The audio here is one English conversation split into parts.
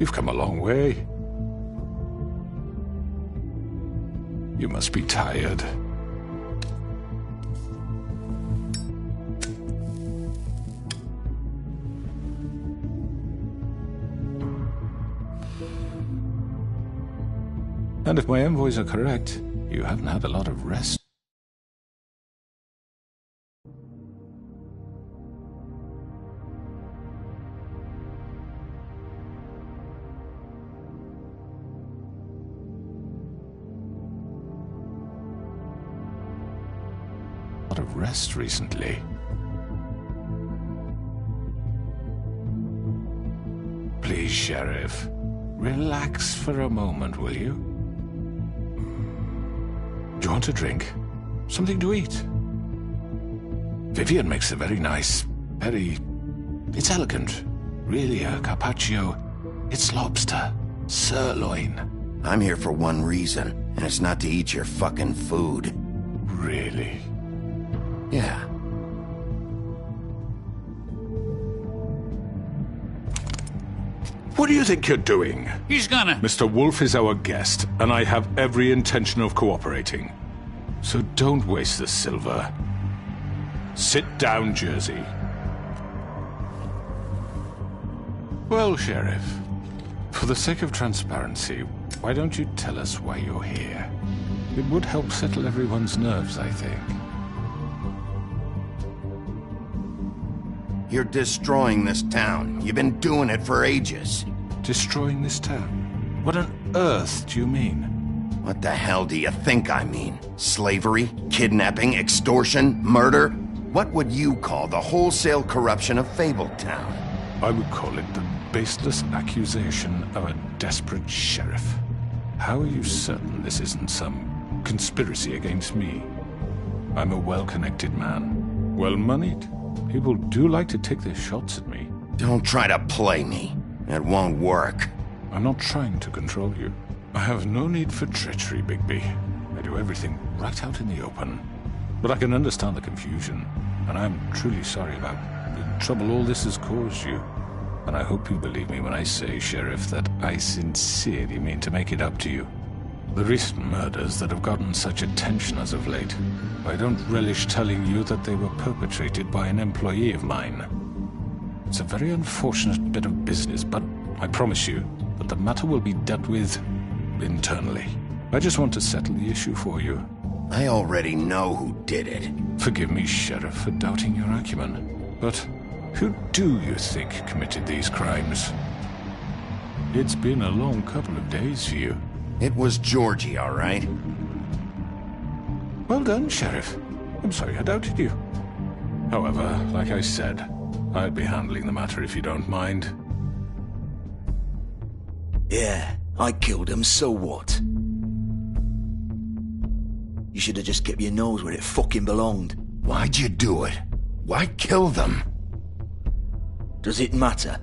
You've come a long way. You must be tired. And if my envoys are correct, you haven't had a lot of rest. Recently. Please, Sheriff, relax for a moment, will you? Do you want a drink? Something to eat? Vivian makes a very nice, it's elegant. Really a carpaccio. It's lobster, sirloin. I'm here for one reason, and it's not to eat your fucking food. Really? Yeah. What do you think you're doing? He's gonna... Mr. Wolf is our guest, and I have every intention of cooperating. So don't waste the silver. Sit down, Jersey. Well, Sheriff, for the sake of transparency, why don't you tell us why you're here? It would help settle everyone's nerves, I think. You're destroying this town. You've been doing it for ages. Destroying this town? What on earth do you mean? What the hell do you think I mean? Slavery? Kidnapping? Extortion? Murder? What would you call the wholesale corruption of Fabletown? I would call it the baseless accusation of a desperate sheriff. How are you certain this isn't some conspiracy against me? I'm a well-connected man, well-moneyed. People do like to take their shots at me. Don't try to play me. It won't work. I'm not trying to control you. I have no need for treachery, Bigby. I do everything right out in the open. But I can understand the confusion, and I'm truly sorry about the trouble all this has caused you. And I hope you believe me when I say, Sheriff, that I sincerely mean to make it up to you. The recent murders that have gotten such attention as of late, I don't relish telling you that they were perpetrated by an employee of mine. It's a very unfortunate bit of business, but I promise you that the matter will be dealt with internally. I just want to settle the issue for you. I already know who did it. Forgive me, Sheriff, for doubting your acumen, but who do you think committed these crimes? It's been a long couple of days for you. It was Georgie, all right? Well done, Sheriff. I'm sorry I doubted you. However, like I said, I'd be handling the matter if you don't mind. Yeah, I killed him, so what? You should have just kept your nose where it fucking belonged. Why'd you do it? Why kill them? Does it matter?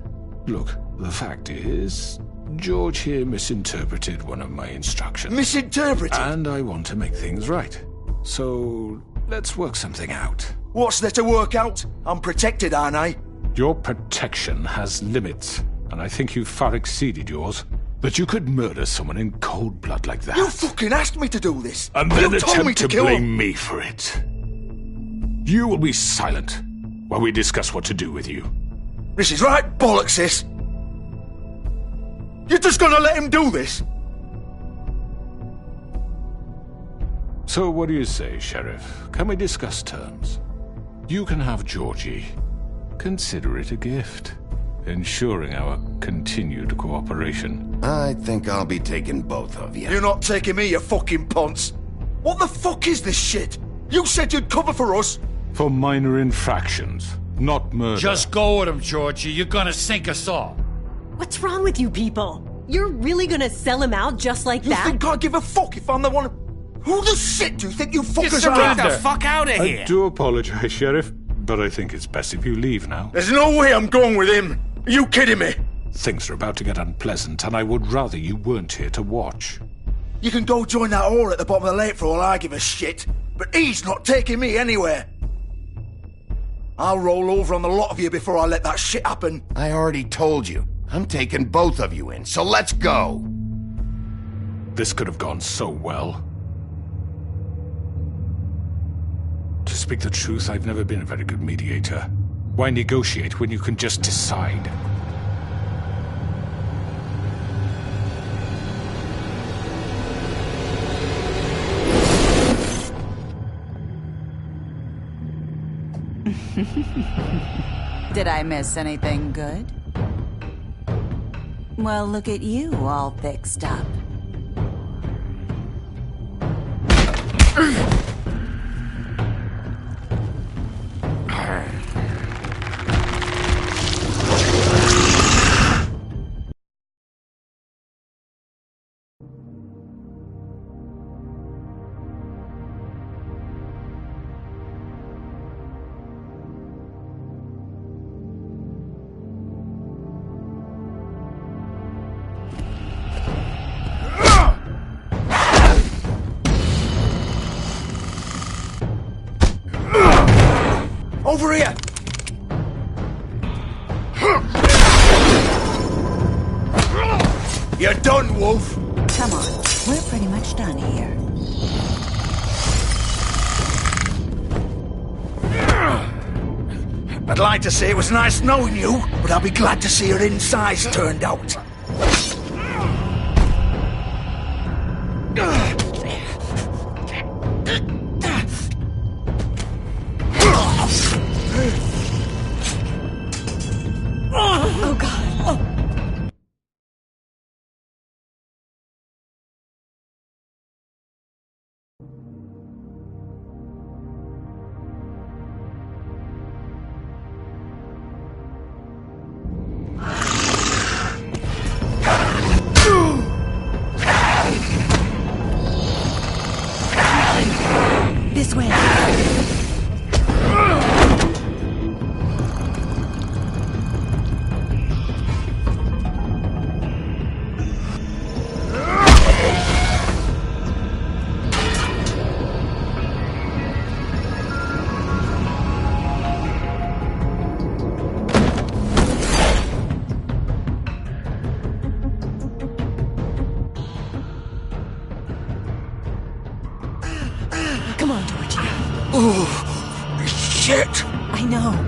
Look, the fact is, George here misinterpreted one of my instructions. Misinterpreted? And I want to make things right. So, let's work something out. What's there to work out? I'm protected, aren't I? Your protection has limits, and I think you've far exceeded yours. But you could murder someone in cold blood like that. You fucking asked me to do this! And then you told me attempt to kill blame him. me for it. You will be silent while we discuss what to do with you. This is right bollocks, sis! You're just gonna let him do this? So what do you say, Sheriff? Can we discuss terms? You can have Georgie. Consider it a gift, ensuring our continued cooperation. I think I'll be taking both of you. You're not taking me, you fucking ponce. What the fuck is this shit? You said you'd cover for us. For minor infractions, not murder. Just go with him, Georgie. You're gonna sink us all. What's wrong with you people? You're really gonna sell him out just like You that? think I give a fuck if I'm the one? Who the shit do you think you fuckers surrender. are? The fuck out of I do apologize, Sheriff, but I think it's best if you leave now. There's no way I'm going with him. Are you kidding me? Things are about to get unpleasant, and I would rather you weren't here to watch. You can go join that whore at the bottom of the lake for all I give a shit. But he's not taking me anywhere. I'll roll over on the lot of you before I let that shit happen. I already told you. I'm taking both of you in, so let's go. This could have gone so well. To speak the truth, I've never been a very good mediator. Why negotiate when you can just decide? Did I miss anything good? Well, look at you, all fixed up. Over here! You're done, Wolf! Come on, we're pretty much done here. I'd like to say it was nice knowing you, but I'll be glad to see your insides turned out. Oh god. This way. Come on, Georgie. Oh, shit! I know.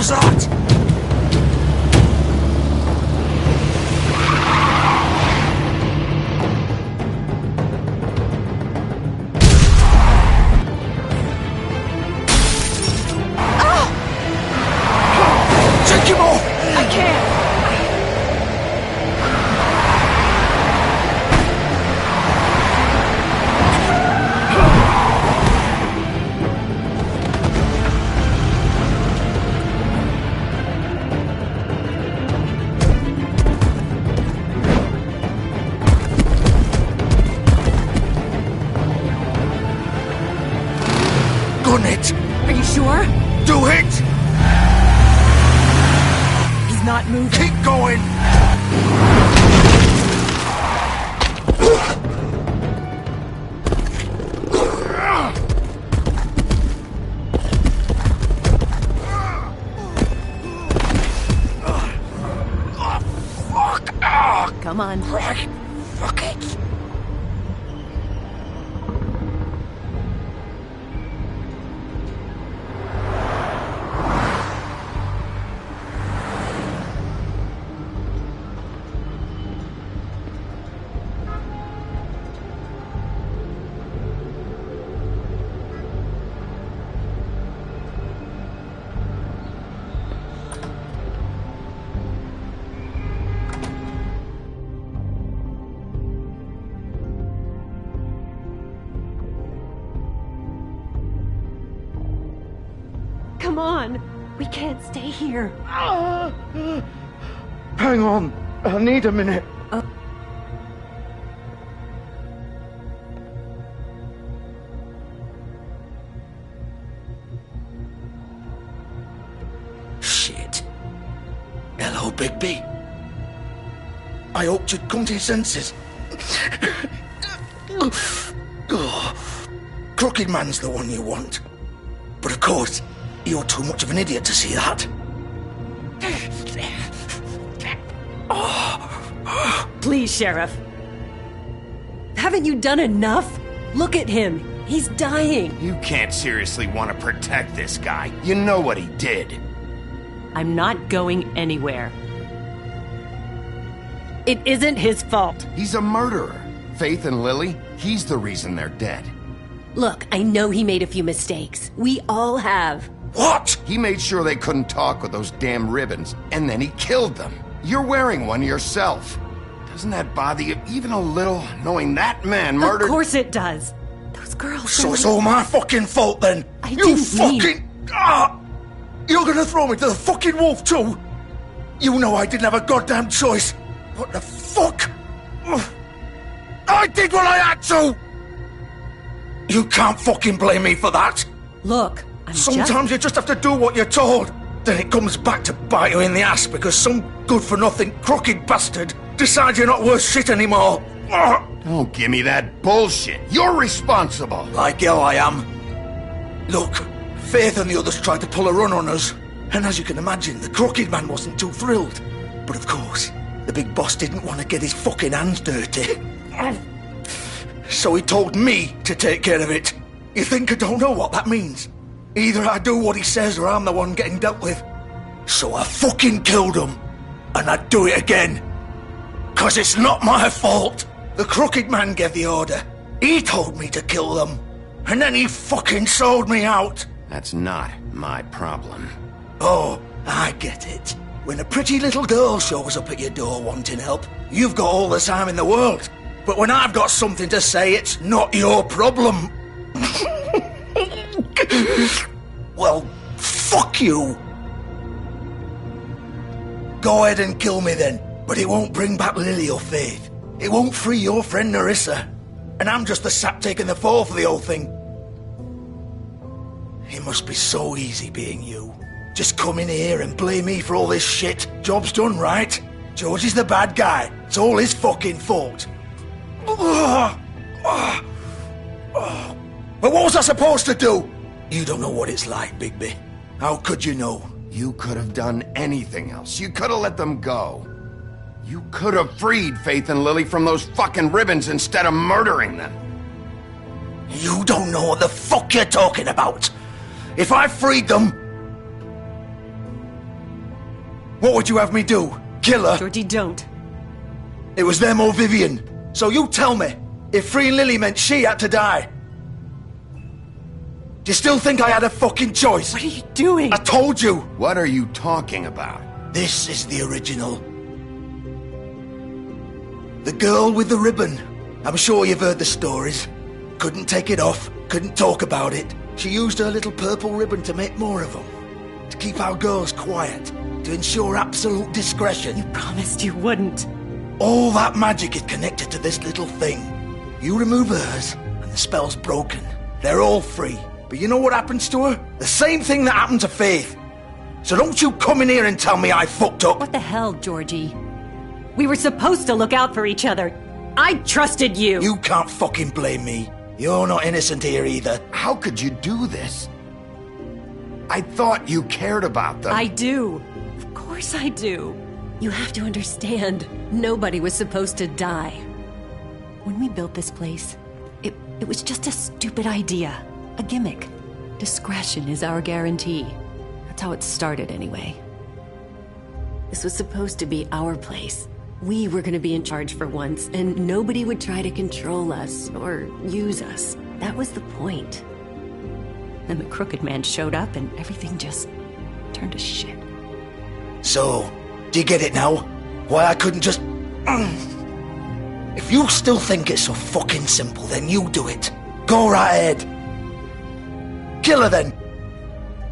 was that? Take him off! I can't! Gun it! Are you sure? Do it! He's not moving. Keep going! Come on. Fuck it! Come on. We can't stay here. Hang on. I need a minute. Shit. Hello, Bigby. I hoped you'd come to your senses. Crooked Man's the one you want. But of course, you're too much of an idiot to see that. Please, Sheriff. Haven't you done enough? Look at him. He's dying. You can't seriously want to protect this guy. You know what he did. I'm not going anywhere. It isn't his fault. He's a murderer. Faith and Lily, he's the reason they're dead. Look, I know he made a few mistakes. We all have. What? He made sure they couldn't talk with those damn ribbons, and then he killed them. You're wearing one yourself. Doesn't that bother you even a little, knowing that man murdered... Of course it does. Those girls... So it's all my fucking fault then? I didn't fucking... You're gonna throw me to the fucking wolf too? You know I didn't have a goddamn choice. What the fuck? I did what I had to! You can't fucking blame me for that. Look, I'm Sometimes you just have to do what you're told. Then it comes back to bite you in the ass because some good-for-nothing crooked bastard decides you're not worth shit anymore. Don't give me that bullshit. You're responsible. Like hell I am. Look, Faith and the others tried to pull a run on us. And as you can imagine, the Crooked Man wasn't too thrilled. But of course, the big boss didn't want to get his fucking hands dirty. So he told me to take care of it. You think I don't know what that means? Either I do what he says or I'm the one getting dealt with. So I fucking killed him. And I'd do it again. 'Cause it's not my fault. The Crooked Man gave the order. He told me to kill them. And then he fucking sold me out. That's not my problem. Oh, I get it. When a pretty little girl shows up at your door wanting help, you've got all the time in the world. But when I've got something to say, it's not your problem. Well, fuck you. Go ahead and kill me then, but it won't bring back Lily or Faith. It won't free your friend Nerissa. And I'm just the sap taking the fall for the whole thing. It must be so easy being you. Just come in here and blame me for all this shit. Job's done, right? George is the bad guy. It's all his fucking fault. But what was I supposed to do? You don't know what it's like, Bigby. How could you know? You could have done anything else. You could have let them go. You could have freed Faith and Lily from those fucking ribbons instead of murdering them. You don't know what the fuck you're talking about. If I freed them... What would you have me do? Kill her? Georgie, don't. It was them or Vivian. So you tell me, if freeing Lily meant she had to die, do you still think I had a fucking choice? What are you doing? I told you! What are you talking about? This is the original. The girl with the ribbon. I'm sure you've heard the stories. Couldn't take it off, couldn't talk about it. She used her little purple ribbon to make more of them. To keep our girls quiet. To ensure absolute discretion. You promised you wouldn't. All that magic is connected to this little thing. You remove hers, and the spell's broken. They're all free. But you know what happens to her? The same thing that happened to Faith. So don't you come in here and tell me I fucked up. What the hell, Georgie? We were supposed to look out for each other. I trusted you. You can't fucking blame me. You're not innocent here either. How could you do this? I thought you cared about them. I do. Of course I do. You have to understand, nobody was supposed to die. When we built this place, it was just a stupid idea. A gimmick. Discretion is our guarantee. That's how it started anyway. This was supposed to be our place. We were gonna be in charge for once, and nobody would try to control us or use us. That was the point. Then the Crooked Man showed up and everything just turned to shit. So, do you get it now? Why I couldn't just... If you still think it's so fucking simple, then you do it. Go right ahead. Kill her then.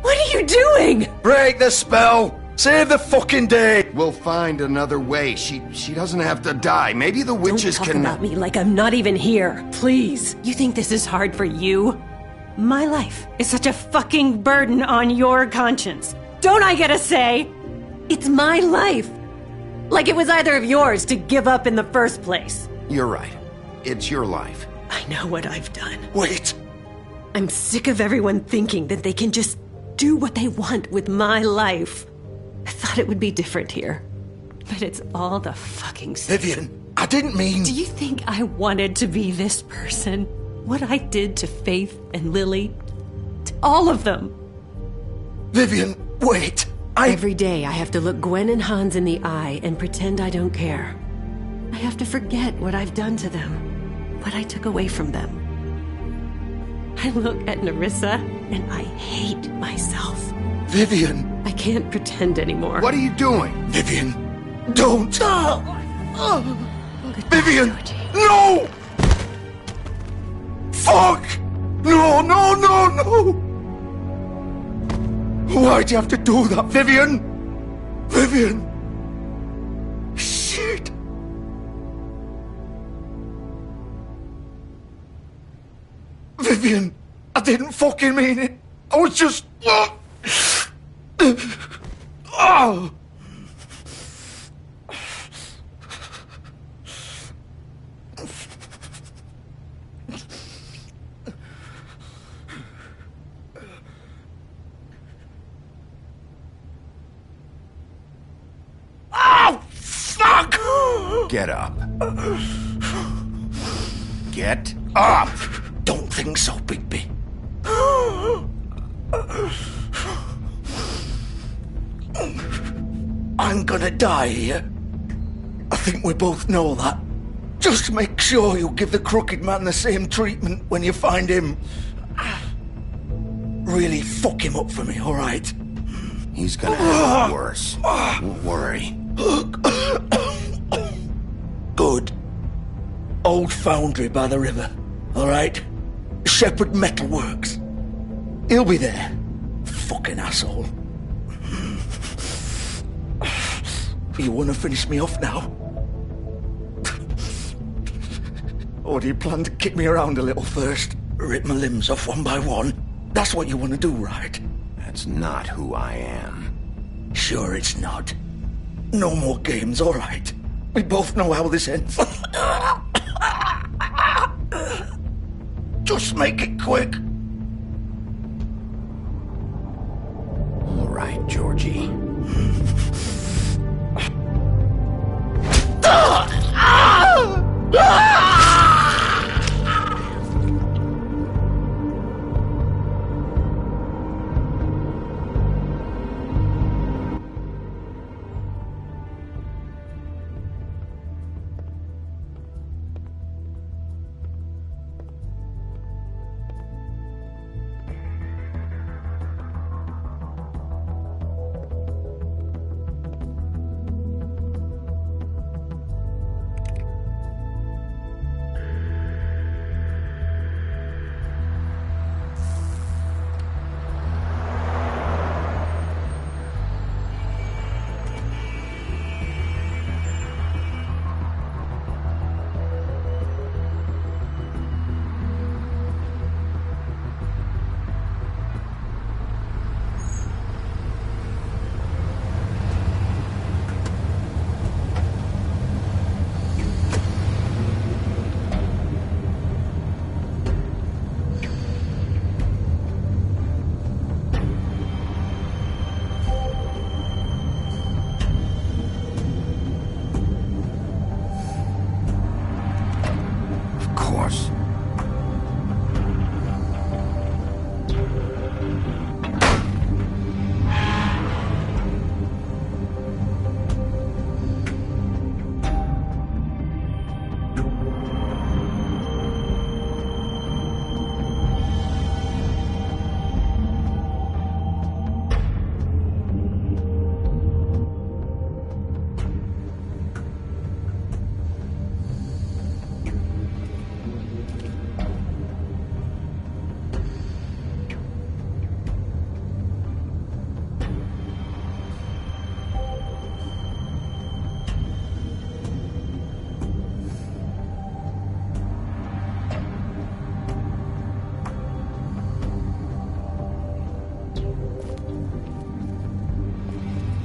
What are you doing? Break the spell. Save the fucking day. We'll find another way. She doesn't have to die. Maybe the witches Don't talk can... about me like I'm not even here. Please. You think this is hard for you? My life is such a fucking burden on your conscience. Don't I get a say? It's my life. Like it was either of yours to give up in the first place. You're right. It's your life. I know what I've done. Wait. I'm sick of everyone thinking that they can just do what they want with my life. I thought it would be different here. But it's all the fucking same. Vivian, I didn't mean... Do you think I wanted to be this person? What I did to Faith and Lily? To all of them? Vivian, wait. Every day I have to look Gwen and Hans in the eye and pretend I don't care. I have to forget what I've done to them. What I took away from them. I look at Nerissa and I hate myself. Vivian. I can't pretend anymore. What are you doing? Vivian, don't. Vivian, Georgie. no! Fuck! No, no, no, no! Why'd you have to do that, Vivian? Vivian! Shit! Vivian, I didn't fucking mean it. I was just... Oh! Oh, fuck! Get up. Get up! Don't think so, Bigby. I'm gonna die here. I think we both know that. Just make sure you give the Crooked Man the same treatment when you find him. Really fuck him up for me, alright? He's gonna have it worse. Don't worry. Good. Old foundry by the river, alright? Shepherd Metalworks. He'll be there. Fucking asshole. You wanna finish me off now? Or do you plan to kick me around a little first? Rip my limbs off one by one? That's what you wanna do, right? That's not who I am. Sure it's not. No more games, alright. We both know how this ends. Just make it quick. All right, Georgie.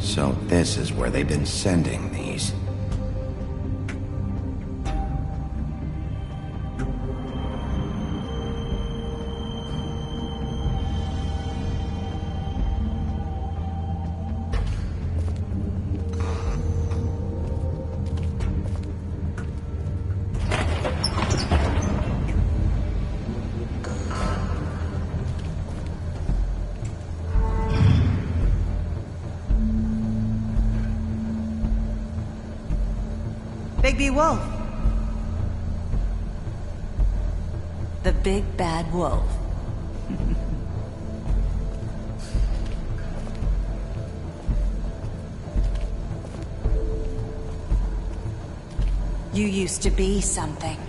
So this is where they've been sending these. Bigby Wolf. The big bad wolf. You used to be something.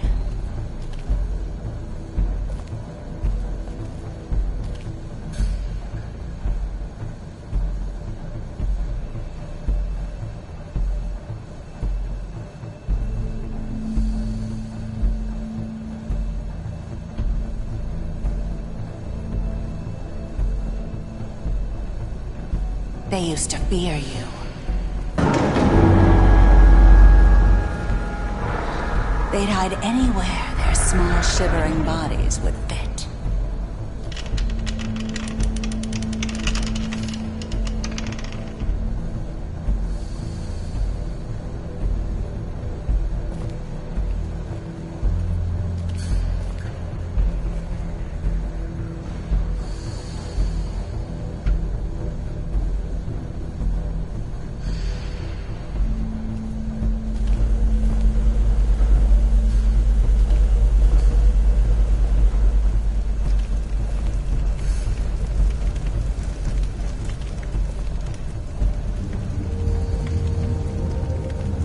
They used to fear you. They'd hide anywhere their small, shivering bodies would fit.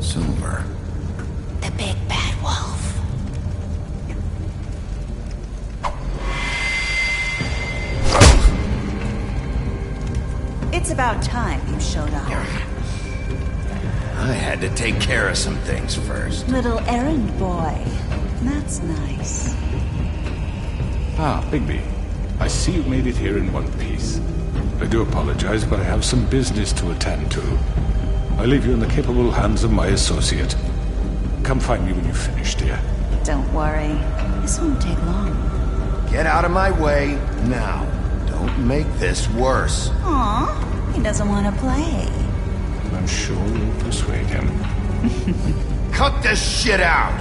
Silver. The big bad wolf. It's about time you showed up. I had to take care of some things first. Little errand boy. That's nice. Ah, Bigby. I see you made it here in one piece. I do apologize, but I have some business to attend to. I leave you in the capable hands of my associate. Come find me when you've finished, dear. Don't worry. This won't take long. Get out of my way now. Don't make this worse. Aw, he doesn't want to play. I'm sure you'll persuade him. Cut this shit out!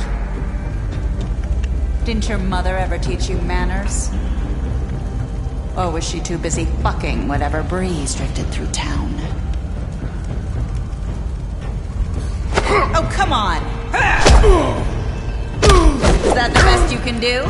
Didn't your mother ever teach you manners? Or was she too busy fucking whatever breeze drifted through town? Oh, come on! Is that the best you can do?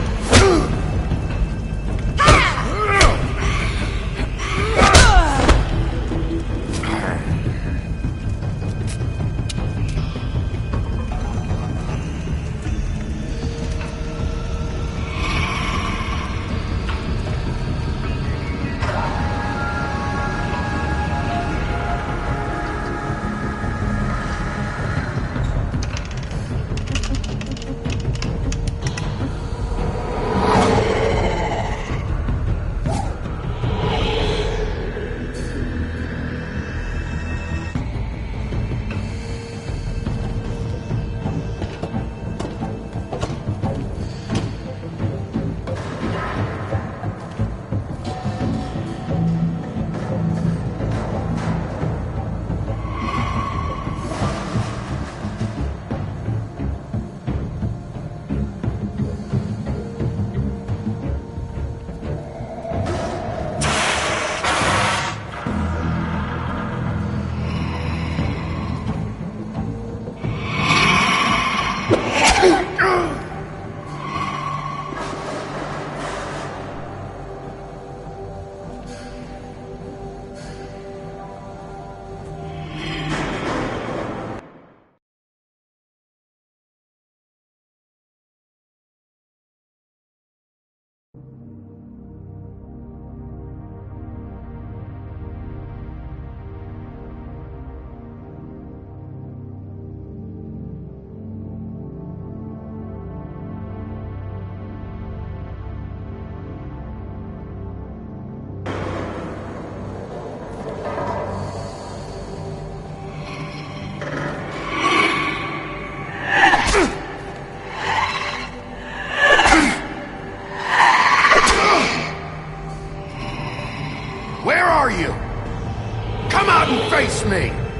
Face me!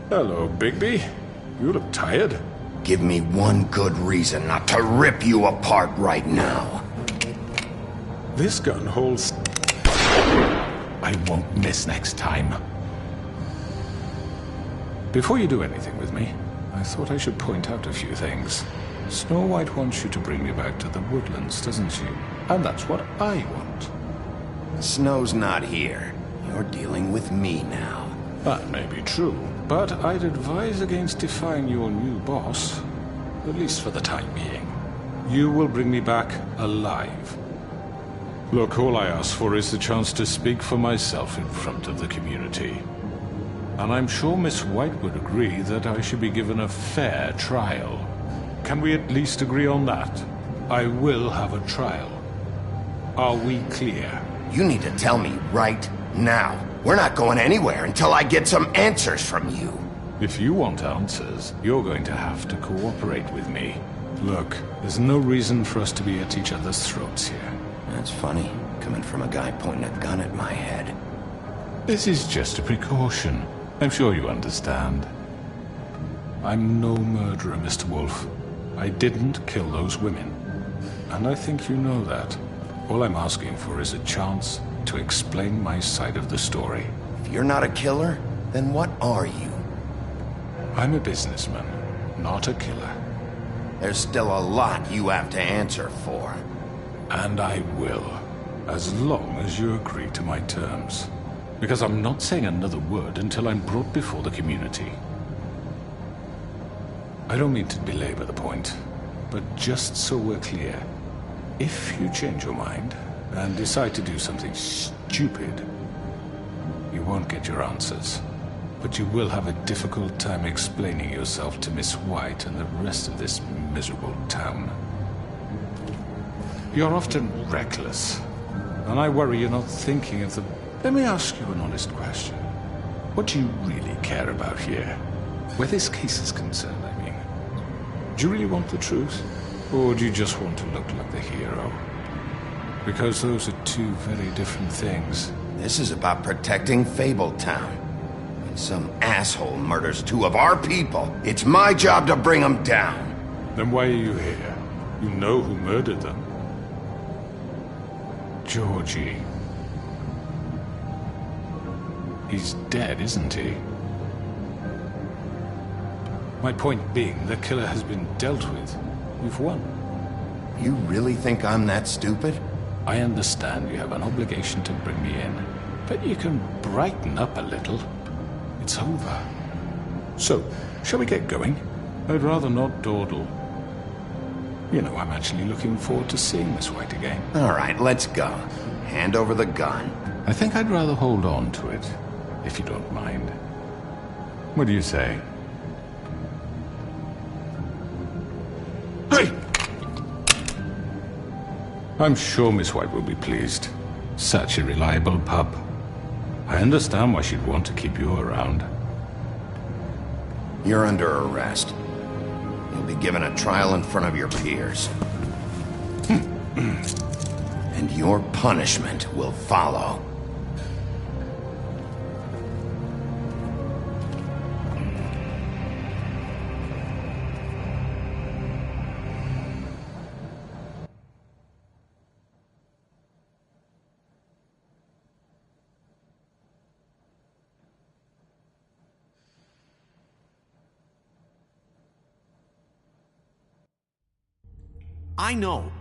Hello, Bigby. You look tired. Give me one good reason not to rip you apart right now. This gun holds... I won't miss next time. Before you do anything with me, I thought I should point out a few things. Snow White wants you to bring me back to the woodlands, doesn't she? And that's what I want. Snow's not here. You're dealing with me now. That may be true, but I'd advise against defying your new boss, at least for the time being. You will bring me back alive. Look, all I ask for is the chance to speak for myself in front of the community. And I'm sure Miss White would agree that I should be given a fair trial. Can we at least agree on that? I will have a trial. Are we clear? You need to tell me right now. We're not going anywhere until I get some answers from you. If you want answers, you're going to have to cooperate with me. Look, there's no reason for us to be at each other's throats here. That's funny, coming from a guy pointing a gun at my head. This is just a precaution. I'm sure you understand. I'm no murderer, Mr. Wolf. I didn't kill those women. And I think you know that. All I'm asking for is a chance to explain my side of the story. If you're not a killer, then what are you? I'm a businessman, not a killer. There's still a lot you have to answer for. And I will, as long as you agree to my terms. Because I'm not saying another word until I'm brought before the community. I don't mean to belabor the point, but just so we're clear, if you change your mind and decide to do something stupid, you won't get your answers. But you will have a difficult time explaining yourself to Miss White and the rest of this miserable town. You're often reckless, and I worry you're not thinking of the... Let me ask you an honest question. What do you really care about here? Where this case is concerned, I mean. Do you really want the truth? Or do you just want to look like the hero? Because those are two very different things. This is about protecting Fabletown. When some asshole murders two of our people, it's my job to bring them down. Then why are you here? You know who murdered them. Georgie. He's dead, isn't he? My point being, the killer has been dealt with. You've won. You really think I'm that stupid? I understand you have an obligation to bring me in, but you can brighten up a little. It's over. So, shall we get going? I'd rather not dawdle. You know, I'm actually looking forward to seeing Miss White again. All right, let's go. Hand over the gun. I think I'd rather hold on to it, if you don't mind. What do you say? Hey! I'm sure Miss White will be pleased. Such a reliable pup. I understand why she'd want to keep you around. You're under arrest. You'll be given a trial in front of your peers. And your punishment will follow.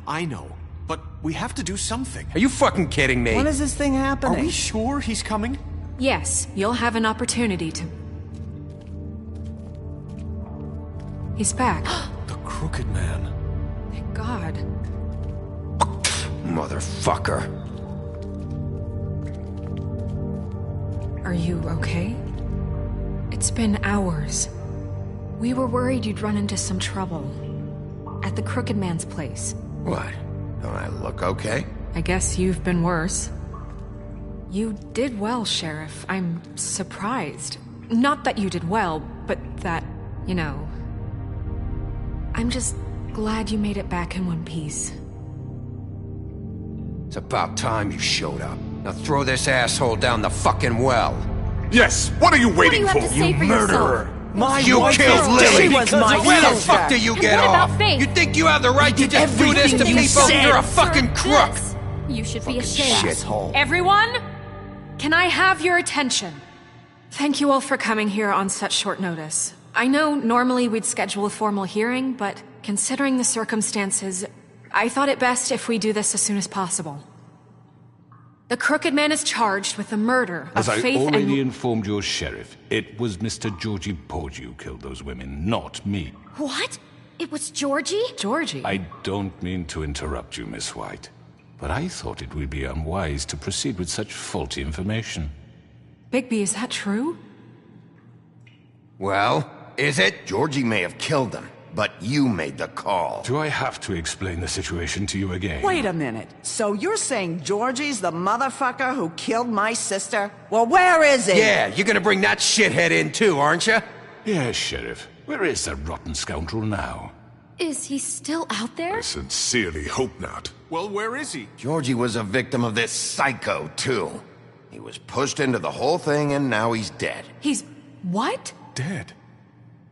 I know. But we have to do something. Are you fucking kidding me? When is this thing happening? Are we sure he's coming? Yes, you'll have an opportunity to... He's back. The Crooked Man. Thank God. Motherfucker. Are you okay? It's been hours. We were worried you'd run into some trouble. At the Crooked Man's place. What? Don't I look okay? I guess you've been worse. You did well, Sheriff. I'm surprised. Not that you did well, but that, you know... I'm just glad you made it back in one piece. It's about time you showed up. Now throw this asshole down the fucking well. Yes, what are you waiting What do you have to say for yourself? murderer? My You wife killed is Lily. dead. She was was my my Where the sister. fuck do you And get what off? about Faith? You think you have the right to just do this to Everything you people? said. You're a fucking crook. This, you should be ashamed. Shithole. Everyone, can I have your attention? Thank you all for coming here on such short notice. I know normally we'd schedule a formal hearing, but considering the circumstances, I thought it best if we do this as soon as possible. The Crooked Man is charged with the murder of As I Faith already and... informed your sheriff, it was Mr. Georgie Porgy who killed those women, not me. What? It was Georgie? Georgie? I don't mean to interrupt you, Miss White, but I thought it would be unwise to proceed with such faulty information. Bigby, is that true? Well, is it? Georgie may have killed them, but you made the call. Do I have to explain the situation to you again? Wait a minute. So you're saying Georgie's the motherfucker who killed my sister? Well, where is he? Yeah, you're gonna bring that shithead in too, aren't you? Yes, Sheriff. Where is that rotten scoundrel now? Is he still out there? I sincerely hope not. Well, where is he? Georgie was a victim of this psycho, too. He was pushed into the whole thing, and now he's dead. He's... what? Dead.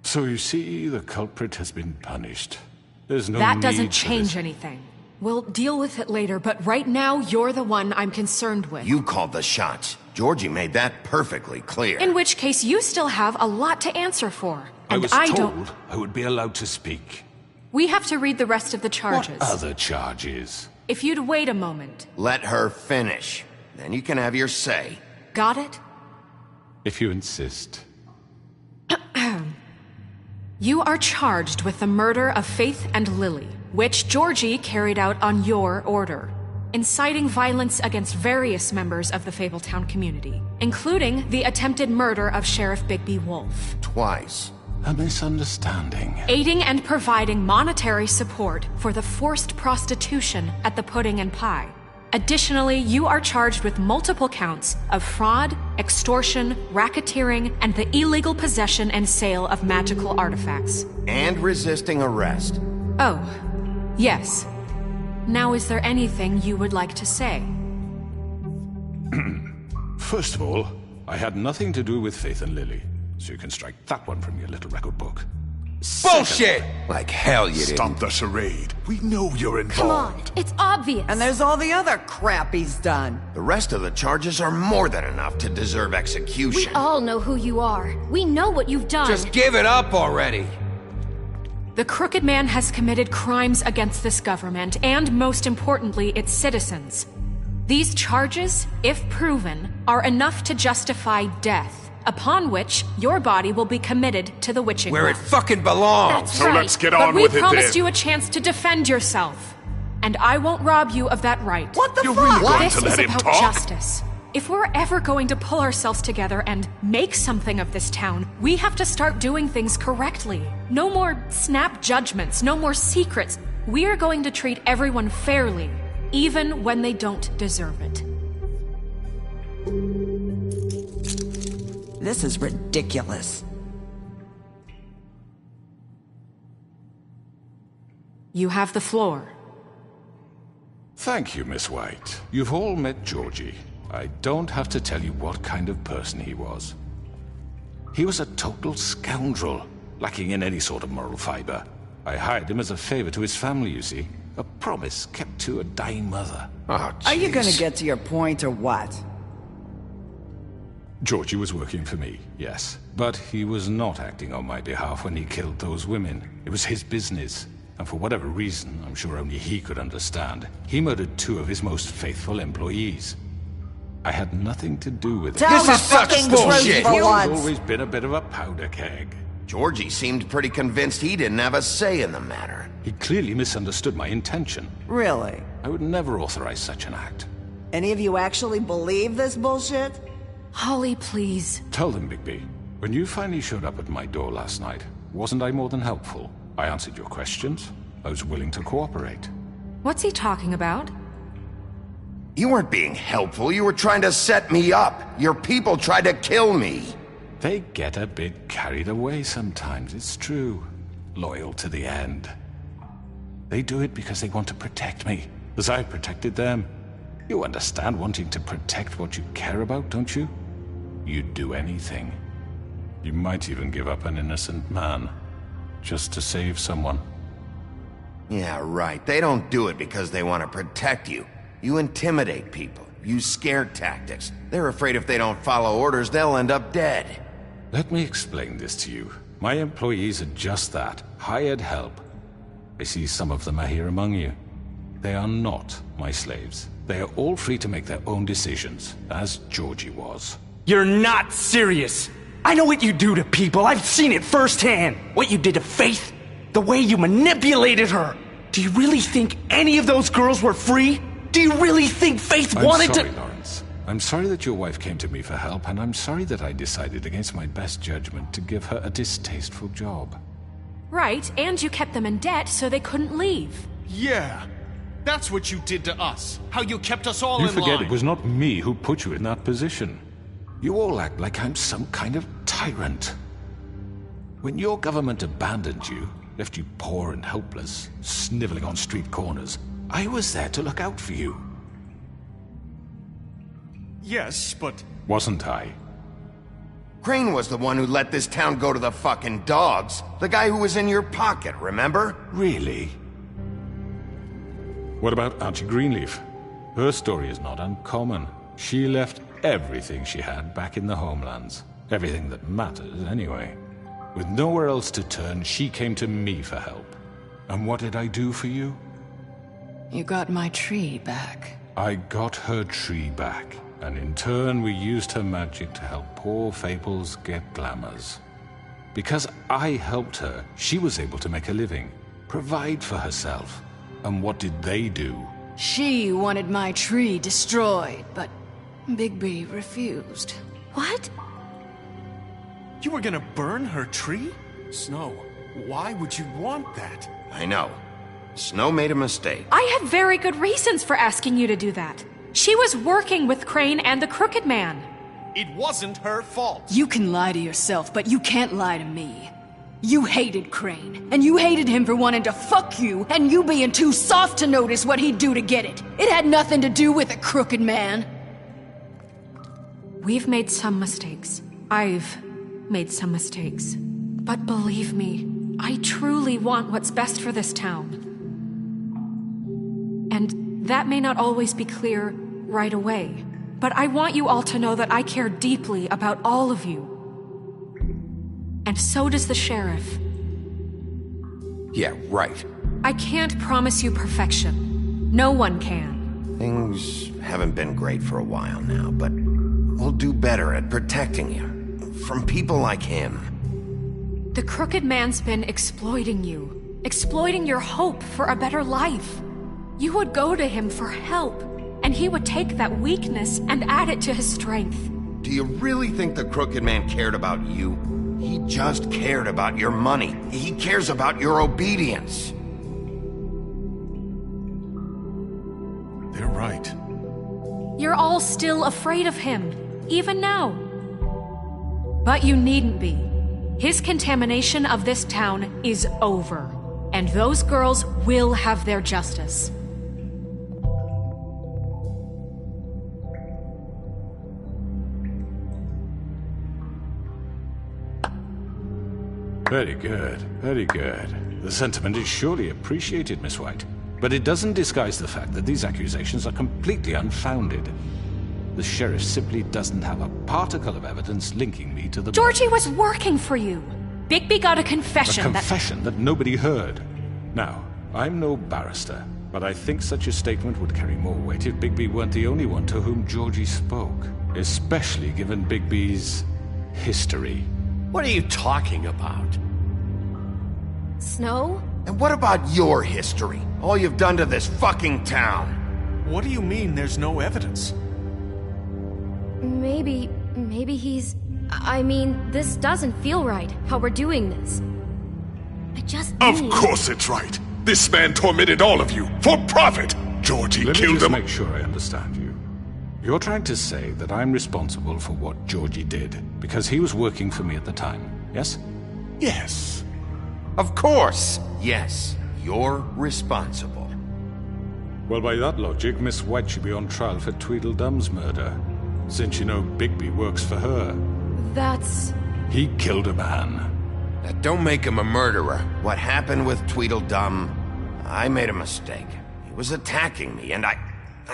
So you see, the culprit has been punished. There's no That need doesn't for change this. anything. We'll deal with it later, but right now, you're the one I'm concerned with. You called the shots. Georgie made that perfectly clear. In which case, you still have a lot to answer for. I And was don't... told I would be allowed to speak. We have to read the rest of the charges. What other charges? If you'd wait a moment. Let her finish. Then you can have your say. Got it? If you insist. You are charged with the murder of Faith and Lily, which Georgie carried out on your order, inciting violence against various members of the Fabletown community, including the attempted murder of Sheriff Bigby Wolf. Twice. A misunderstanding. Aiding and providing monetary support for the forced prostitution at the Pudding and Pie. Additionally, you are charged with multiple counts of fraud, extortion, racketeering, and the illegal possession and sale of magical artifacts. And resisting arrest. Oh, yes. Now, is there anything you would like to say? First of all, I had nothing to do with Faith and Lily, so you can strike that one from your little record book. Bullshit! Like hell you didn't. Stop the charade. We know you're involved. Come on, it's obvious. And there's all the other crap he's done. The rest of the charges are more than enough to deserve We execution. all know who you are. We know what you've done. Just give it up already. The Crooked Man has committed crimes against this government and, most importantly, its citizens. These charges, if proven, are enough to justify death, upon which your body will be committed to the witching Where well. it fucking belongs. That's So right. let's get But on we with it promised then. you a chance to defend yourself, and I won't rob you of that right. What the You're fuck? really going This to is let him about talk? justice. If we're ever going to pull ourselves together and make something of this town, we have to start doing things correctly. No more snap judgments, no more secrets. We are going to treat everyone fairly, even when they don't deserve it. This is ridiculous. You have the floor. Thank you, Miss White. You've all met Georgie. I don't have to tell you what kind of person he was. He was a total scoundrel, lacking in any sort of moral fiber. I hired him as a favor to his family, you see. A promise kept to a dying mother. Oh, Are you gonna jeez. get to your point or what? Georgie was working for me, yes. But he was not acting on my behalf when he killed those women. It was his business. And for whatever reason, I'm sure only he could understand, he murdered 2 of his most faithful employees. I had nothing to do with it. Tell This the is such fucking bullshit. truth for He's once. always been a bit of a powder keg. Georgie seemed pretty convinced he didn't have a say in the matter. He clearly misunderstood my intention. Really? I would never authorize such an act. Any of you actually believe this bullshit? Holly, please. Tell them, Bigby, when you finally showed up at my door last night, wasn't I more than helpful? I answered your questions. I was willing to cooperate. What's he talking about? You weren't being helpful. You were trying to set me up. Your people tried to kill me. They get a bit carried away sometimes, it's true. Loyal to the end. They do it because they want to protect me, as I protected them. You understand wanting to protect what you care about, don't you? You'd do anything. You might even give up an innocent man, just to save someone. Yeah, right. They don't do it because they want to protect you. You intimidate people, use scare tactics. They're afraid if they don't follow orders, they'll end up dead. Let me explain this to you. My employees are just that, hired help. I see some of them are here among you. They are not my slaves. They are all free to make their own decisions, as Georgie was. You're not serious! I know what you do to people, I've seen it firsthand! What you did to Faith, the way you manipulated her! Do you really think any of those girls were free? Do you really think Faith wanted to— I'm sorry, Lawrence. I'm sorry that your wife came to me for help, and I'm sorry that I decided against my best judgment to give her a distasteful job. Right, and you kept them in debt so they couldn't leave. Yeah. That's what you did to us. How you kept us all in line. You forget it was not me who put you in that position. You all act like I'm some kind of tyrant. When your government abandoned you, left you poor and helpless, sniveling on street corners, I was there to look out for you. Yes, but... Wasn't I? Crane was the one who let this town go to the fucking dogs. The guy who was in your pocket, remember? Really? What about Archie Greenleaf? Her story is not uncommon. She left everything she had back in the homelands. Everything that matters, anyway. With nowhere else to turn, she came to me for help. And what did I do for you? You got my tree back. I got her tree back. And in turn, we used her magic to help poor Fables get glamours. Because I helped her, she was able to make a living, provide for herself. And what did they do? She wanted my tree destroyed, but Bigby refused. What? You were gonna burn her tree? Snow, why would you want that? I know. Snow made a mistake. I had very good reasons for asking you to do that. She was working with Crane and the Crooked Man. It wasn't her fault. You can lie to yourself, but you can't lie to me. You hated Crane, and you hated him for wanting to fuck you, and you being too soft to notice what he'd do to get it. It had nothing to do with a Crooked Man. We've made some mistakes. I've made some mistakes. But believe me, I truly want what's best for this town. And that may not always be clear right away, but I want you all to know that I care deeply about all of you. And so does the sheriff. Yeah, right. I can't promise you perfection. No one can. Things haven't been great for a while now, but we'll do better at protecting you. From people like him. The Crooked Man's been exploiting you. Exploiting your hope for a better life. You would go to him for help, and he would take that weakness and add it to his strength. Do you really think the Crooked Man cared about you? He just cared about your money. He cares about your obedience. They're right. You're all still afraid of him, even now. But you needn't be. His contamination of this town is over, and those girls will have their justice. Very good, very good. The sentiment is surely appreciated, Miss White. But it doesn't disguise the fact that these accusations are completely unfounded. The sheriff simply doesn't have a particle of evidence linking me to the... Georgie was working for you. Bigby got a confession A confession that nobody heard. Now, I'm no barrister, but I think such a statement would carry more weight if Bigby weren't the only one to whom Georgie spoke. Especially given Bigby's history. What are you talking about? Snow? And what about your history? All you've done to this fucking town? What do you mean there's no evidence? Maybe he's... I mean, this doesn't feel right, how we're doing this. I just Of course it's right. This man tormented all of you, for profit! Georgie Let me killed just him. make sure I understand you. You're trying to say that I'm responsible for what Georgie did, because he was working for me at the time, yes? Yes. Of course, yes. You're responsible. Well, by that logic, Miss White should be on trial for Tweedledum's murder, since you know Bigby works for her. That's... He killed a man. Now, don't make him a murderer. What happened with Tweedledum, I made a mistake. He was attacking me, and I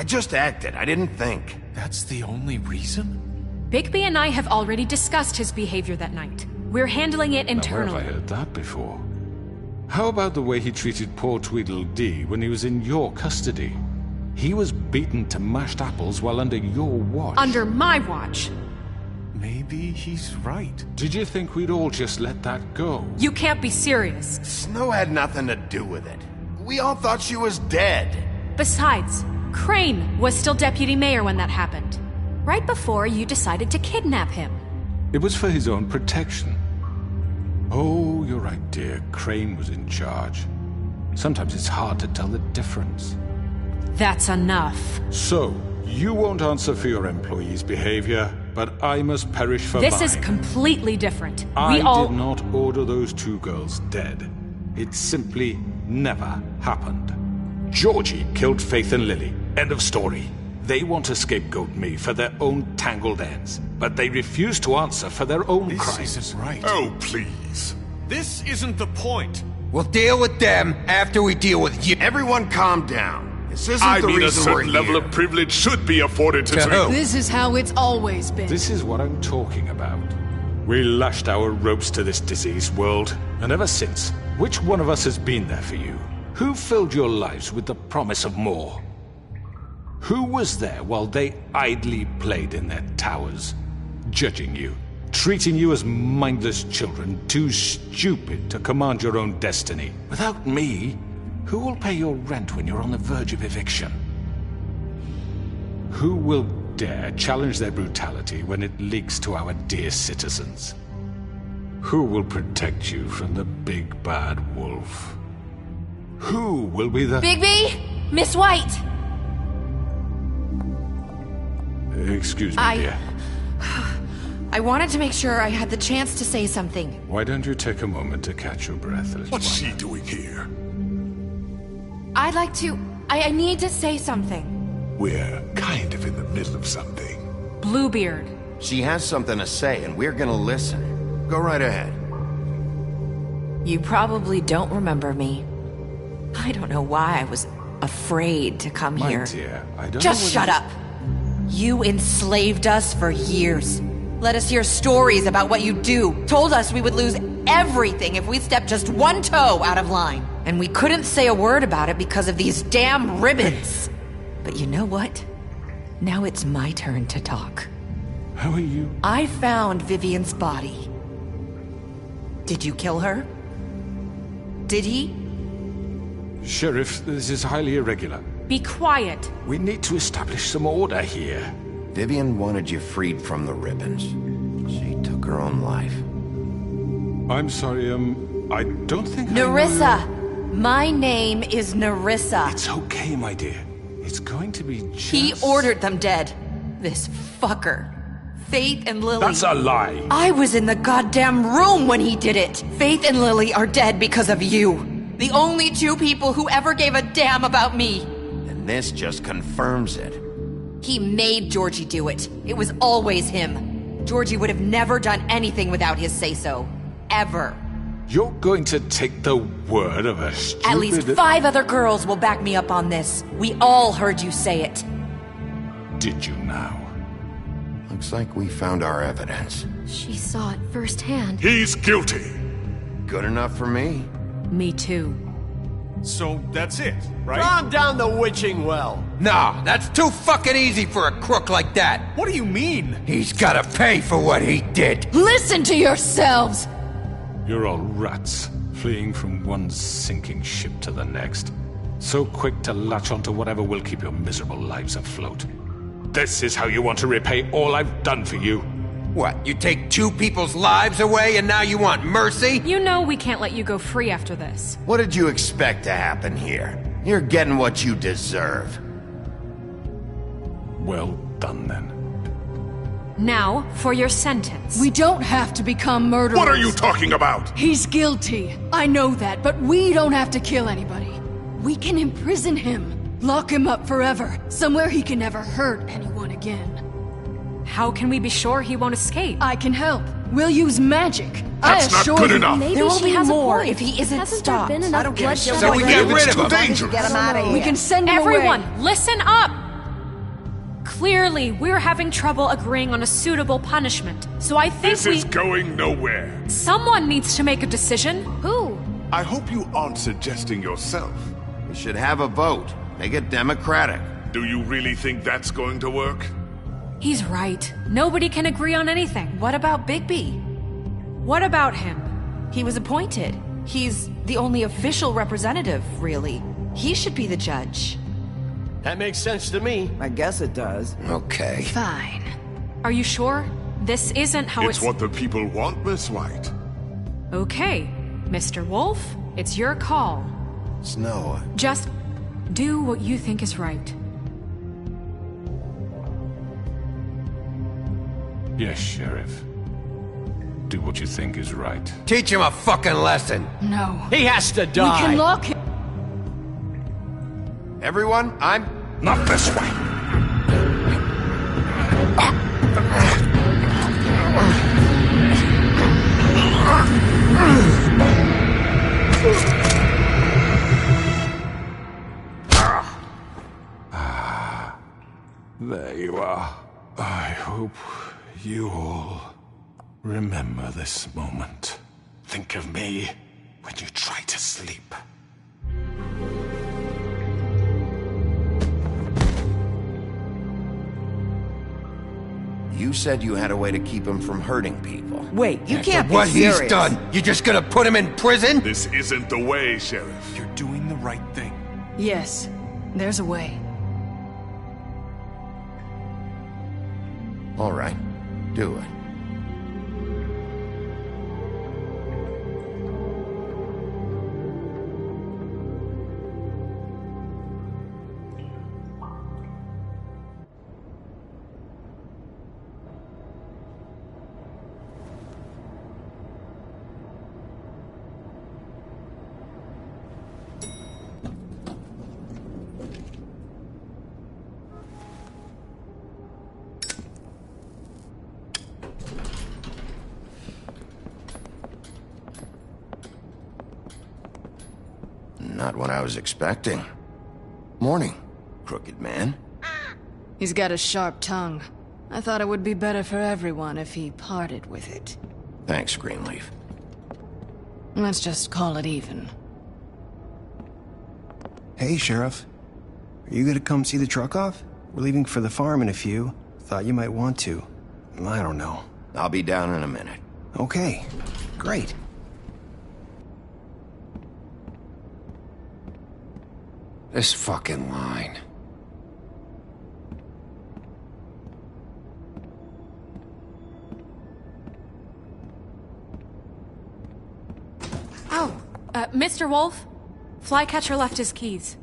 just acted. I didn't think. That's the only reason? Bigby and I have already discussed his behavior that night. We're handling it internally. Now, where have I heard that before? How about the way he treated poor Tweedledee when he was in your custody? He was beaten to mashed apples while under your watch. Under my watch? Maybe he's right. Did you think we'd all just let that go? You can't be serious. Snow had nothing to do with it. We all thought she was dead. Besides, Crane was still deputy mayor when that happened. Right before you decided to kidnap him. It was for his own protection. Oh, you're right, dear. Crane was in charge. Sometimes it's hard to tell the difference. That's enough. So, you won't answer for your employees' behavior, but I must perish for mine. This is completely different. I did not order those two girls dead. It simply never happened. Georgie killed Faith and Lily. End of story. They want to scapegoat me for their own tangled ends, but they refuse to answer for their own crimes. This isn't right. Oh, please. This isn't the point. We'll deal with them after we deal with you. Everyone calm down. This isn't I the mean, a reason we're certain level here. of privilege should be afforded to who? This is how it's always been. This is what I'm talking about. We lashed our ropes to this diseased world, and ever since, which one of us has been there for you? Who filled your lives with the promise of more? Who was there while they idly played in their towers, judging you, treating you as mindless children, too stupid to command your own destiny? Without me, who will pay your rent when you're on the verge of eviction? Who will dare challenge their brutality when it leaks to our dear citizens? Who will protect you from the big bad wolf? Who will be the— Bigby! Miss White! Excuse me, dear. I wanted to make sure I had the chance to say something. Why don't you take a moment to catch your breath, little What's one? she doing here? I'd like to... I need to say something. We're kind of in the middle of something. Bluebeard. She has something to say, and we're gonna listen. Go right ahead. You probably don't remember me. I don't know why I was afraid to come My here. dear, I don't Just know shut up! You enslaved us for years. Let us hear stories about what you do. Told us we would lose everything if we stepped just one toe out of line. And we couldn't say a word about it because of these damn ribbons. But you know what? Now it's my turn to talk. How are you? I found Vivian's body. Did you kill her? Did he? Sheriff, this is highly irregular. Be quiet. We need to establish some order here. Vivian wanted you freed from the ribbons. She took her own life. I'm sorry, I don't think Nerissa! My name is Nerissa. It's okay, my dear. It's going to be just... He ordered them dead. This fucker. Faith and Lily... That's a lie! I was in the goddamn room when he did it! Faith and Lily are dead because of you. The only two people who ever gave a damn about me. And this just confirms it. He made Georgie do it. It was always him. Georgie would have never done anything without his say-so. Ever. You're going to take the word of a stupid... At least 5 other girls will back me up on this. We all heard you say it. Did you now? Looks like we found our evidence. She saw it firsthand. He's guilty. Good enough for me. Me too. So that's it, right? Calm down the witching well. No, that's too fucking easy for a crook like that. What do you mean? He's gotta pay for what he did. Listen to yourselves! You're all rats, fleeing from one sinking ship to the next. So quick to latch onto whatever will keep your miserable lives afloat. This is how you want to repay all I've done for you. What, you take 2 people's lives away and now you want mercy? You know we can't let you go free after this. What did you expect to happen here? You're getting what you deserve. Well done, then. Now, for your sentence. We don't have to become murderers. What are you talking about? He's guilty. I know that, but we don't have to kill anybody. We can imprison him. Lock him up forever. Somewhere he can never hurt anyone again. How can we be sure he won't escape? I can help. We'll use magic. That's not good enough. Maybe There will she be has a more point. if he isn't Hasn't stopped. there been enough bloodshed? So we get rid of him. Dangerous. Get him out of here. We can send him Everyone, away. listen up! Clearly, we're having trouble agreeing on a suitable punishment. So I think This is going nowhere. someone needs to make a decision. Who? I hope you aren't suggesting yourself. We should have a vote. Make it democratic. Do you really think that's going to work? He's right. Nobody can agree on anything. What about Bigby? What about him? He was appointed. He's the only official representative, really. He should be the judge. That makes sense to me. I guess it does. Okay. Fine. Are you sure? This isn't how It's what the people want, Miss White. Okay, Mr. Wolf, it's your call. Snow. Just do what you think is right. Yes, Sheriff. Do what you think is right. Teach him a fucking lesson. No. He has to die. We can lock him. Everyone, I'm... Not this way. There you are. I hope you all remember this moment. Think of me when you try to sleep. You said you had a way to keep him from hurting people. Wait, you can't After what be serious. he's done, you just gonna put him in prison? This isn't the way, Sheriff. You're doing the right thing. Yes, there's a way. All right. Do it. Not what I was expecting. Morning, crooked man. He's got a sharp tongue. I thought it would be better for everyone if he parted with it. Thanks, Greenleaf. Let's just call it even. Hey, Sheriff. Are you gonna come see the truck off? We're leaving for the farm in a few. Thought you might want to. I don't know. I'll be down in a minute. Okay, great. This fucking line. Oh, Mr. Wolf? Flycatcher left his keys.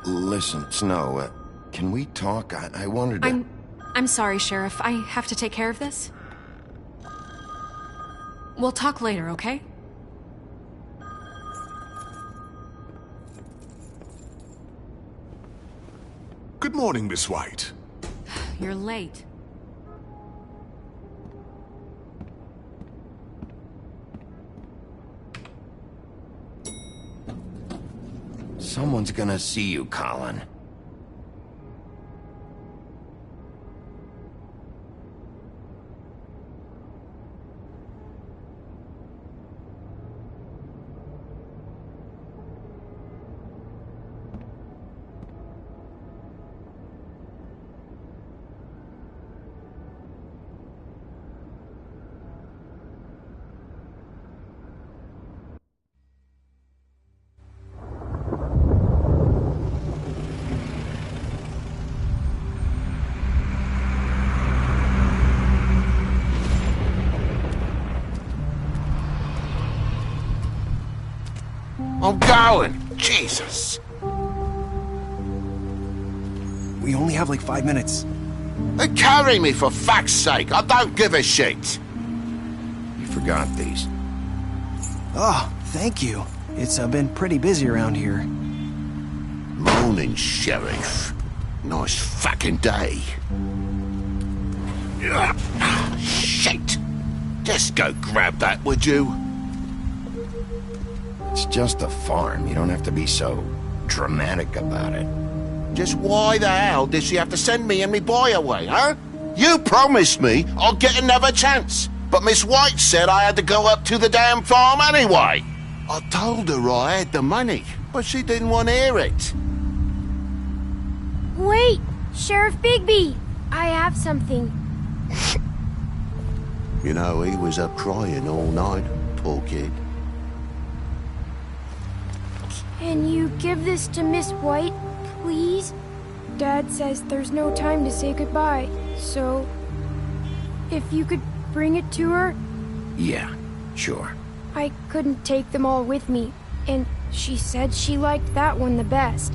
Listen, Snow, can we talk? I wanted to... I'm sorry, Sheriff. I have to take care of this. We'll talk later, okay? Good morning, Miss White. You're late. Someone's gonna see you, Colin. I'm going! Jesus! We only have like 5 minutes. They carry me for fuck's sake. I don't give a shit. You forgot these. Oh, thank you. It's been pretty busy around here. Morning, Sheriff. Nice fucking day. Shit! Just go grab that, would you? It's just a farm. You don't have to be so dramatic about it. Just why the hell did she have to send me and me boy away, huh? You promised me I'll get another chance, but Miss White said I had to go up to the damn farm anyway. I told her I had the money, but she didn't want to hear it. Wait! Sheriff Bigby! I have something. You know, he was up crying all night, poor kid. Can you give this to Miss White, please? Dad says there's no time to say goodbye, so... if you could bring it to her? Yeah, sure. I couldn't take them all with me, and she said she liked that one the best.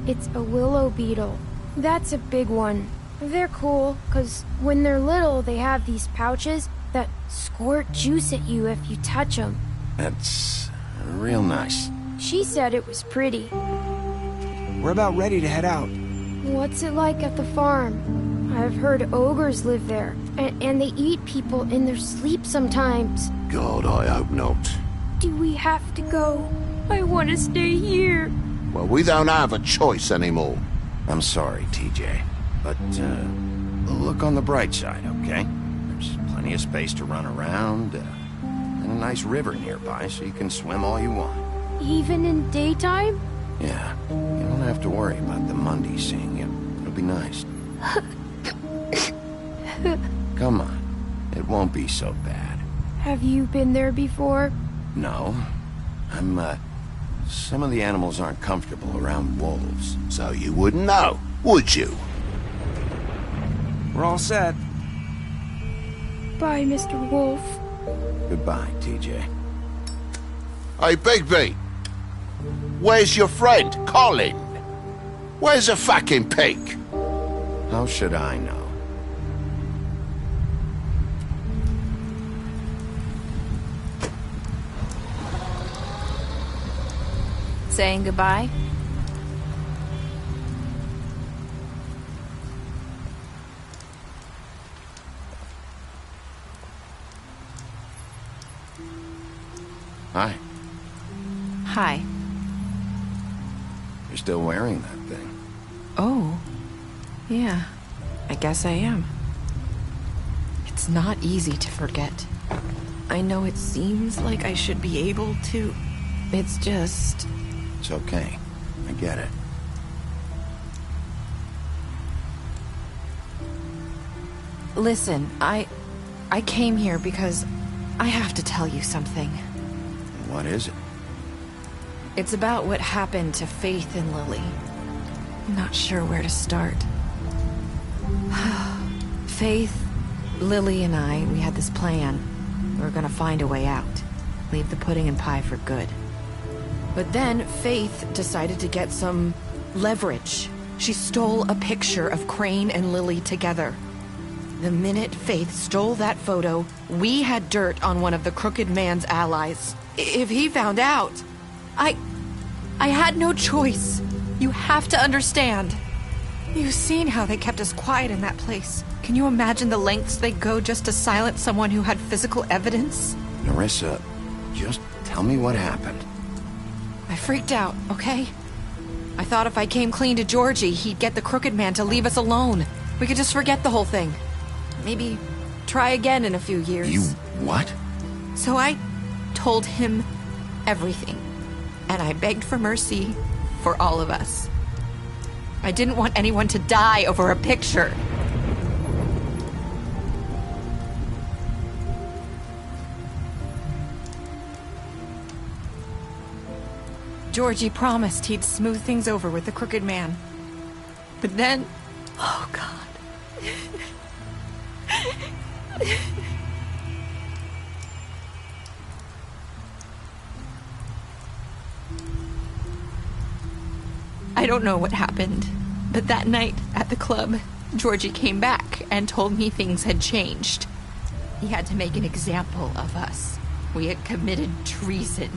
It's a willow beetle. That's a big one. They're cool, 'cause when they're little, they have these pouches that squirt juice at you if you touch them. That's real nice. She said it was pretty. We're about ready to head out. What's it like at the farm? I've heard ogres live there, and they eat people in their sleep sometimes. God, I hope not. Do we have to go? I want to stay here. Well, we don't have a choice anymore. I'm sorry, TJ, but look on the bright side, okay? There's plenty of space to run around, and a nice river nearby, so you can swim all you want. Even in daytime? Yeah, you don't have to worry about the Mundy seeing you. It'll be nice. Come on, it won't be so bad. Have you been there before? No, some of the animals aren't comfortable around wolves. So you wouldn't know, would you? We're all set. Bye, Mr. Wolf. Goodbye, TJ. Hey, Bigby. Where's your friend, Colin? Where's the fucking pig? How should I know? Saying goodbye? Hi. Hi. You're still wearing that thing. Oh. Yeah. I guess I am. It's not easy to forget. I know it seems like I should be able to. It's just... It's okay. I get it. Listen, I came here because I have to tell you something. What is it? It's about what happened to Faith and Lily. I'm not sure where to start. Faith, Lily, and I, we had this plan. We were gonna find a way out. Leave the pudding and pie for good. But then Faith decided to get some leverage. She stole a picture of Crane and Lily together. The minute Faith stole that photo, we had dirt on one of the Crooked Man's allies. If he found out, I had no choice. You have to understand. You've seen how they kept us quiet in that place. Can you imagine the lengths they go just to silence someone who had physical evidence? Nerissa, just tell me what happened. I freaked out, okay? I thought if I came clean to Georgie, he'd get the Crooked Man to leave us alone. We could just forget the whole thing. Maybe try again in a few years. You what? So I told him everything. And I begged for mercy for all of us. I didn't want anyone to die over a picture. Georgie promised he'd smooth things over with the Crooked Man. But then... Oh, God. I don't know what happened, but that night at the club, Georgie came back and told me things had changed. He had to make an example of us. We had committed treason.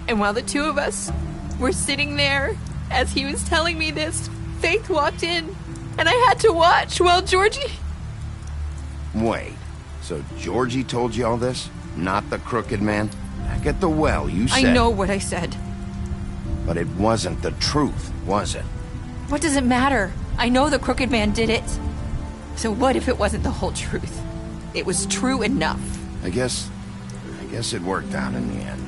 And while the two of us We're sitting there. As he was telling me this, Faith walked in, and I had to watch while Georgie... Wait, so Georgie told you all this? Not the Crooked Man? Back at the well, you said... I know what I said. But it wasn't the truth, was it? What does it matter? I know the Crooked Man did it. So what if it wasn't the whole truth? It was true enough. I guess it worked out in the end.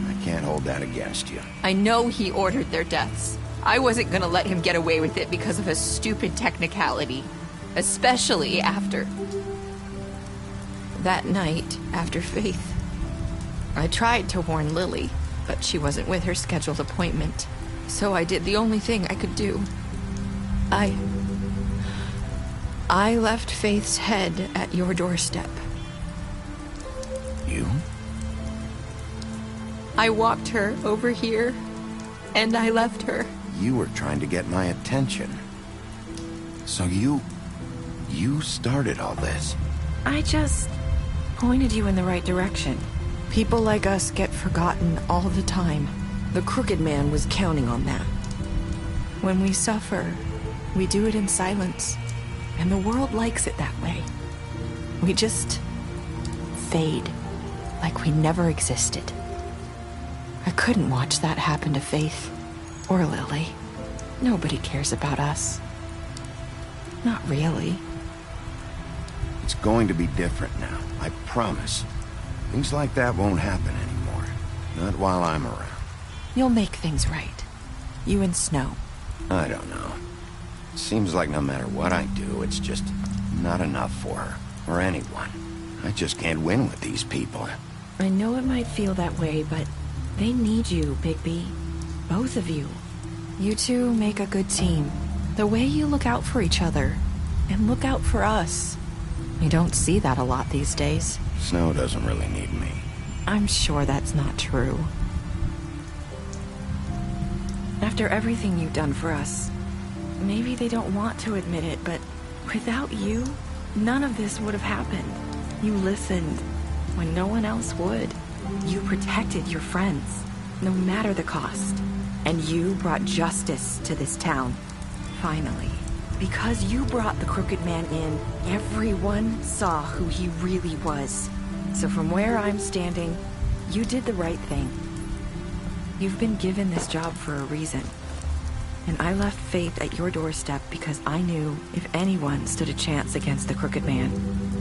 I can't hold that against you. I know he ordered their deaths. I wasn't gonna let him get away with it because of a stupid technicality. Especially after... that night, after Faith. I tried to warn Lily, but she wasn't with her scheduled appointment. So I did the only thing I could do. I left Faith's head at your doorstep. You? I walked her over here, and I left her. You were trying to get my attention. So you started all this. I just pointed you in the right direction. People like us get forgotten all the time. The Crooked Man was counting on that. When we suffer, we do it in silence. And the world likes it that way. We just fade, like we never existed. I couldn't watch that happen to Faith, or Lily. Nobody cares about us. Not really. It's going to be different now, I promise. Things like that won't happen anymore. Not while I'm around. You'll make things right. You and Snow. I don't know. Seems like no matter what I do, it's just not enough for her, or anyone. I just can't win with these people. I know it might feel that way, but they need you, Bigby. Both of you. You two make a good team. The way you look out for each other, and look out for us. You don't see that a lot these days. Snow doesn't really need me. I'm sure that's not true. After everything you've done for us, maybe they don't want to admit it, but without you, none of this would have happened. You listened when no one else would. You protected your friends, no matter the cost. And you brought justice to this town. Finally. Because you brought the Crooked Man in, everyone saw who he really was. So from where I'm standing, you did the right thing. You've been given this job for a reason. And I left Faith at your doorstep because I knew if anyone stood a chance against the Crooked Man,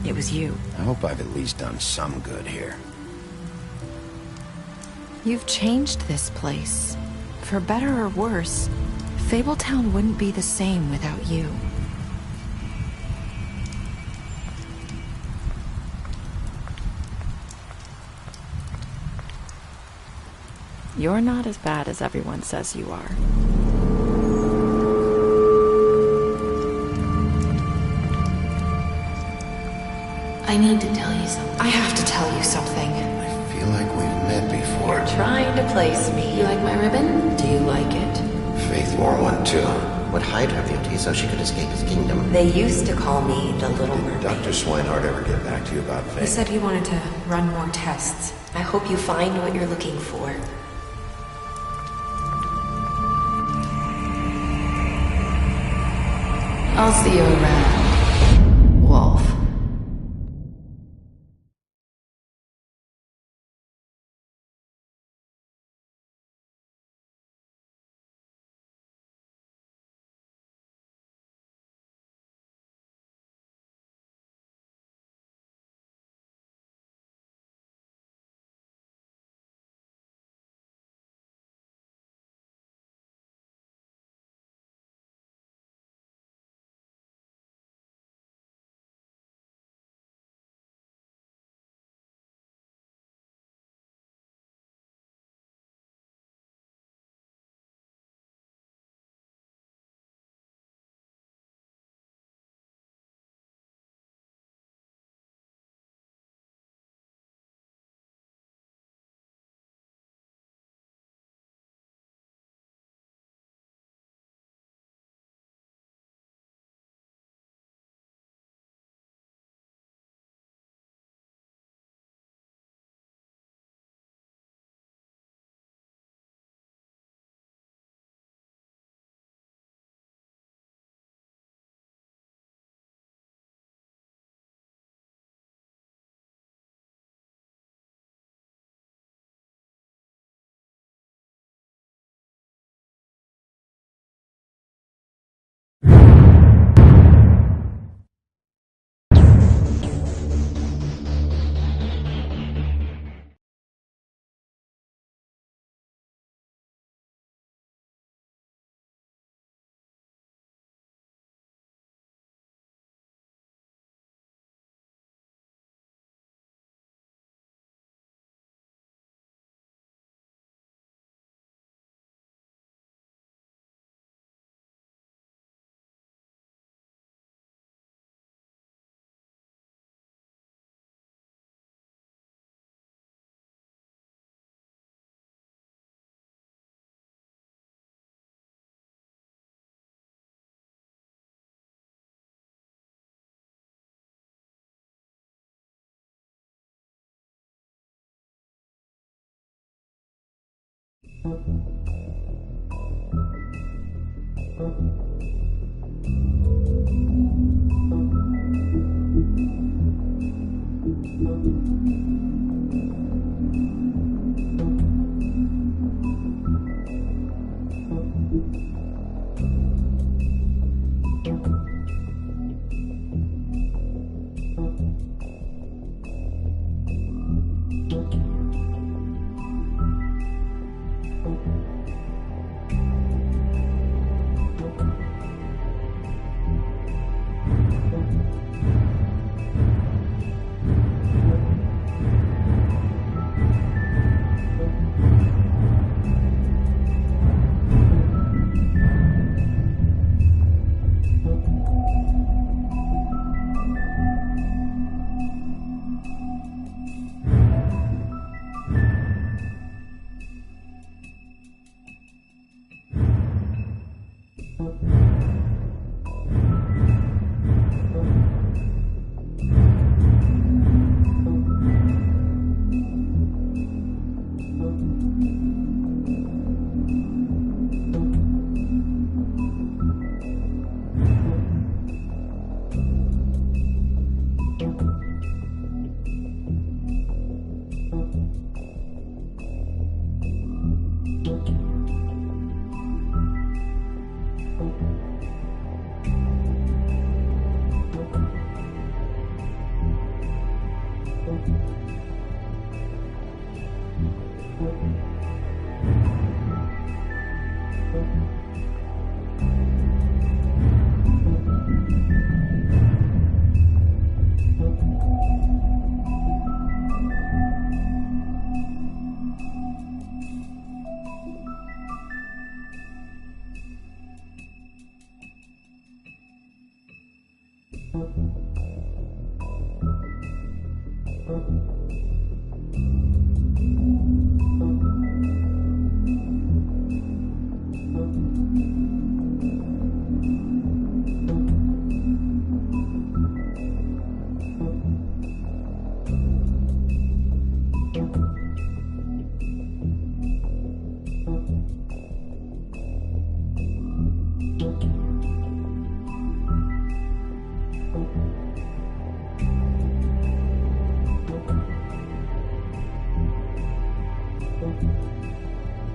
it was you. I hope I've at least done some good here. You've changed this place. For better or worse, Fabletown wouldn't be the same without you. You're not as bad as everyone says you are. I need to tell you something. I have to tell you something. I feel like we've met before. You're trying to place me. You like my ribbon? Do you like it? Faith wore one too. Would hide her beauty so she could escape his kingdom. They used to call me the Little Mermaid. Did Dr. Swinehart ever get back to you about Faith? He said he wanted to run more tests. I hope you find what you're looking for. I'll see you around, Wolf. Mm-hmm.